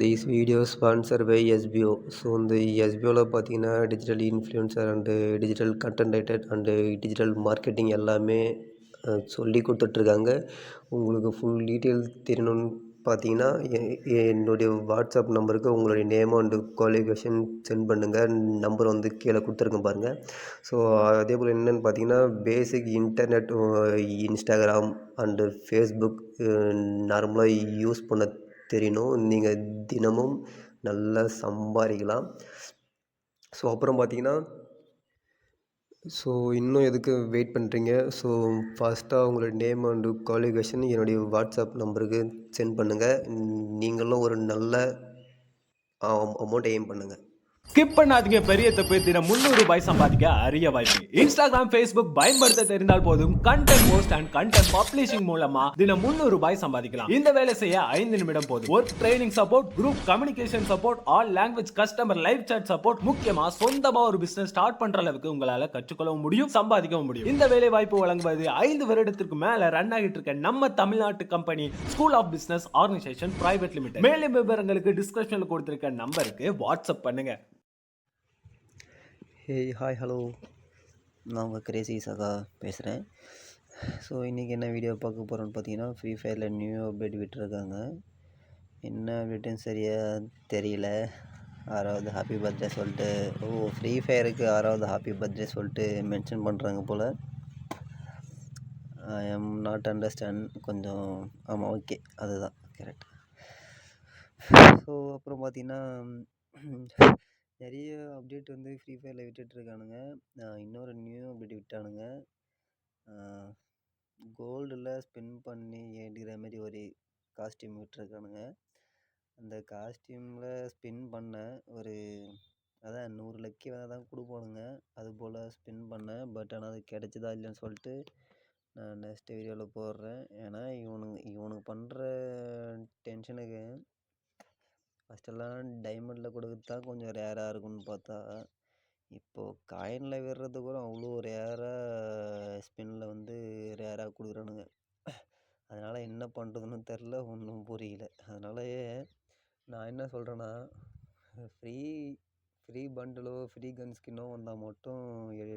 These video sponsor by SPO. So இந்த எஸ்பிஓவில் பார்த்தீங்கன்னா digital influencer and digital content writer and digital marketing எல்லாமே சொல்லி கொடுத்துட்ருக்காங்க. உங்களுக்கு ஃபுல் டீட்டெயில் தெரியணும்னு பார்த்தீங்கன்னா என்னுடைய வாட்ஸ்அப் நம்பருக்கு உங்களுடைய நேம் அண்டு குவாலிஃபிகேஷன் சென்ட் பண்ணுங்கள். நம்பர் வந்து கீழே கொடுத்துருக்கேன் பாருங்கள். ஸோ அதே போல் என்னென்னு பார்த்தீங்கன்னா பேசிக் இன்டர்நெட், இன்ஸ்டாகிராம் அண்டு ஃபேஸ்புக் நார்மலாக யூஸ் பண்ண தெரியணும். நீங்கள் தினமும் நல்லா சம்பாதிக்கலாம். ஸோ அப்புறம் பார்த்தீங்கன்னா இன்னும் எதுக்கு வெயிட் பண்ணுறீங்க? ஃபஸ்ட்டாக உங்களோட நேம் அண்டு குவாலிஃபிகேஷன் என்னுடைய வாட்ஸ்அப் நம்பருக்கு சென்ட் பண்ணுங்கள். நீங்களும் ஒரு நல்ல அமௌண்ட் எய்ம் பண்ணுங்கள். ஸ்கிப் பண்ணாதீங்க. பெரிய தப்பு. தினம் ₹300 சம்பாதிக்க அரிய வாய்ப்பு. இன்ஸ்டாகிராம், ஃபேஸ்புக் பயன்படுத்த தெரிந்தால் போதும். Content post and content publishing மூலமா தினம் ₹300 சம்பாதிக்கலாம். இந்த வேலை செய்ய 5 நிமிடம் போதும். Work training support, group communication support, all language customer live chat support, முக்கியமா சொந்தமா ஒரு பிசினஸ் ஸ்டார்ட் பண்ற அளவுக்கு உங்களால கற்றுக்கொள்ளவும் முடியும், சம்பாதிக்கவும் முடியும். இந்த வேலை வாய்ப்பு வழங்குவது 5 வருடத்திற்கு மேல ரன் ஆகிட்டு இருக்க நம்ம தமிழ்நாட்டு company school of business organisation private limited. மேலும் விவரங்களுக்கு டிஸ்கிரிப்ஷன்ல கொடுத்திருக்க நம்பருக்கு வாட்ஸ்அப் பண்ணுங்க. ஹாய் ஹலோ, நான் உங்கள் கிரேசி சகா பேசுகிறேன். இன்றைக்கி என்ன வீடியோ பார்க்க போகிறோன்னு பார்த்தீங்கன்னா, ஃப்ரீ ஃபயரில் நியூ அப்டேட் விட்டுருக்காங்க. என்ன அப்டேட்டுன்னு சரியாக தெரியல. 6வது ஹாப்பி பர்த்டே சொல்லிட்டு, ஃப்ரீ ஃபயருக்கு 6வது ஹாப்பி பர்த்டே சொல்லிட்டு மென்ஷன் பண்ணுறாங்க போல். I am not understand. கொஞ்சம் ஆமாம், ஓகே, அதுதான் கரெக்ட். அப்புறம் பார்த்தீங்கன்னா நிறைய அப்டேட் வந்து ஃப்ரீ ஃபயரில் விட்டுட்ருக்கானுங்க. இன்னொரு நியூ அப்டேட் விட்டானுங்க. கோல்டில் ஸ்பின் பண்ணி எடுக்கிற மாதிரி ஒரு காஸ்டியூம் விட்டுருக்கானுங்க. அந்த காஸ்டியூமில் ஸ்பின் பண்ண ஒரு 100 லக்கி தான் கொடுப்பானுங்க. அதுபோல் ஸ்பின் பண்ணேன். பட் ஆனால் அது கிடச்சிதா இல்லைன்னு சொல்லிட்டு நான் நெக்ஸ்ட் வீடியோவில் போடுறேன். ஏன்னா இவனுக்கு பண்ணுற டென்ஷனுக்கு ஃபஸ்ட்டெல்லாம் டைமண்டில் கொடுக்குறது தான் கொஞ்சம் ரேராக இருக்குன்னு பார்த்தா, இப்போது காயினில் விடுறது கூட அவ்வளோ ரேராக ஸ்பின்னில் வந்து ரேராக கொடுக்குறானுங்க. அதனால் என்ன பண்ணுறதுன்னு தெரில, ஒன்றும் புரியல. அதனாலயே நான் என்ன சொல்கிறேன்னா, ஃப்ரீ பண்டலோ ஃப்ரீ கன் ஸ்கின்னோ வந்தால் மட்டும்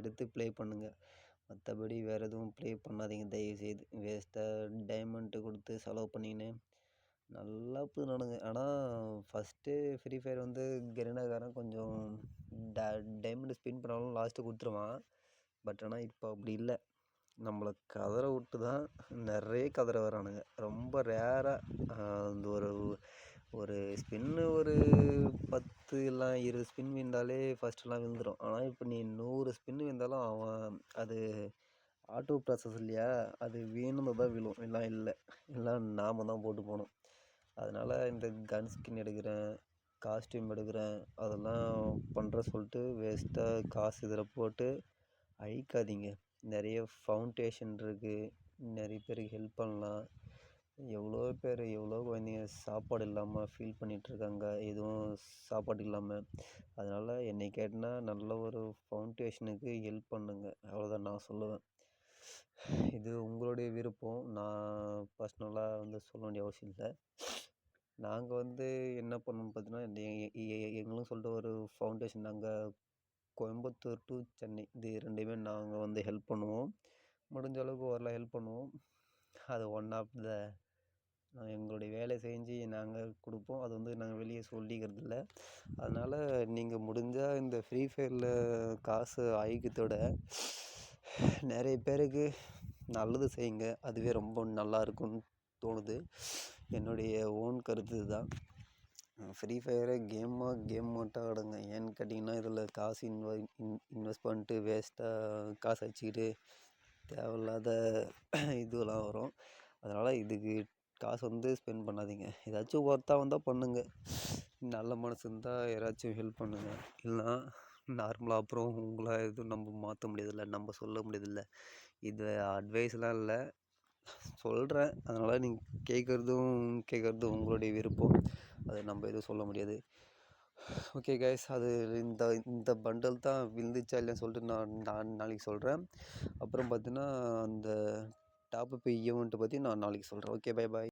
எடுத்து ப்ளே பண்ணுங்கள். மற்றபடி வேறு எதுவும் ப்ளே பண்ணாதீங்க தயவுசெய்து. வேஸ்ட்டாக டைமண்ட்டு கொடுத்து செலவு பண்ணிக்கின்னு நல்லா போனானுங்க. ஆனால் ஃபஸ்ட்டு ஃப்ரீ ஃபயர் வந்து கெரினாக்காரன் கொஞ்சம் டைமண்ட் ஸ்பின் பண்ணாலும் லாஸ்ட்டு கொடுத்துருவான். பட் ஆனால் இப்போ அப்படி இல்லை. நம்மளை கதற விட்டு தான் நிறைய கதற வரானுங்க. ரொம்ப ரேராக அந்த ஒரு ஸ்பின்னு ஒரு 10 இல்லை 20 ஸ்பின் விழுந்தாலே ஃபஸ்ட்டெல்லாம் விழுந்துடும். ஆனால் இப்போ நீ 100 ஸ்பின்னு விழுந்தாலும் அவன் அது ஆட்டோ ப்ராசஸ் இல்லையா, அது வேணும்னு தான் விழும். எல்லாம் நாம் தான் போட்டு போகணும். அதனால் இந்த கன் ஸ்கின் எடுக்கிறேன், காஸ்டியூம் எடுக்கிறேன், அதெல்லாம் பண்ணுற சொல்லிட்டு வேஸ்ட்டாக காசு இதில் போட்டு அழிக்காதீங்க. நிறைய ஃபவுண்டேஷன் இருக்குது, நிறைய பேருக்கு ஹெல்ப் பண்ணலாம். எவ்வளோ குழந்தைங்க சாப்பாடு இல்லாமல் ஃபீல் பண்ணிகிட்ருக்காங்க, எதுவும் சாப்பாடு இல்லாமல். அதனால் என்னை கேட்டால் நல்ல ஒரு ஃபவுண்டேஷனுக்கு ஹெல்ப் பண்ணுங்க, அவ்வளோதான் நான் சொல்லுவேன். இது உங்களுடைய விருப்பம். நான் பர்சனலாக வந்து சொல்ல வேண்டிய அவசியம் இல்லை. நாங்கள் வந்து என்ன பண்ணோம்னு பார்த்தீங்கன்னா, எங்களும் சொல்லிட்டு ஒரு ஃபவுண்டேஷன், நாங்கள் கோயம்புத்தூர் டு சென்னை இது 2மே நாங்கள் வந்து ஹெல்ப் பண்ணுவோம். முடிஞ்ச அளவுக்கு ஓரளவு ஹெல்ப் பண்ணுவோம். அது ஒன் ஆஃப் த எங்களுடைய வேலை செஞ்சு நாங்கள் கொடுப்போம். அது வந்து நாங்கள் வெளியே சொல்லிக்கிறது இல்லை. அதனால் நீங்கள் முடிஞ்சால் இந்த ஃப்ரீ ஃபயரில் காசு ஐக்கியத்தோட நிறைய பேருக்கு நல்லது செய்யுங்க. அதுவே ரொம்ப நல்லா இருக்கும்னு தோணுது. என்னுடைய ஓன் கருத்து தான். ஃப்ரீ ஃபயரை கேம் மட்டும் ஆடுங்க. ஏன்னு கேட்டிங்கன்னா, இதில் காசு இன்வெஸ்ட் பண்ணிட்டு வேஸ்ட்டாக காசு வச்சுக்கிட்டு தேவையில்லாத இதுவெல்லாம் வரும். அதனால் இதுக்கு காசு வந்து ஸ்பெண்ட் பண்ணாதீங்க. ஏதாச்சும் ஒர்த்தாக வந்தால் பண்ணுங்கள். நல்ல மனசு இருந்தால் யாராச்சும் ஹெல்ப் பண்ணுங்கள். இல்லைனா நார்மலாக அப்புறம் உங்களை எதுவும் நம்ம மாற்ற முடியதில்லை, நம்ம சொல்ல முடியதில்லை. இது அட்வைஸ்லாம் இல்லை, சொல்கிறேன். அதனால் நீங்கள் கேட்குறதும் உங்களுடைய விருப்பம். அதை நம்ம எதுவும் சொல்ல முடியாது. ஓகே கைஸ், அது இந்த பண்டல் தான் விழுந்துச்சா இல்லைன்னு சொல்லிட்டு நான் நாளைக்கு சொல்கிறேன். அப்புறம் பார்த்தீங்கன்னா அந்த டாப்அப் ஈவெண்ட்டை பற்றி நான் நாளைக்கு சொல்கிறேன். Okay, bye bye.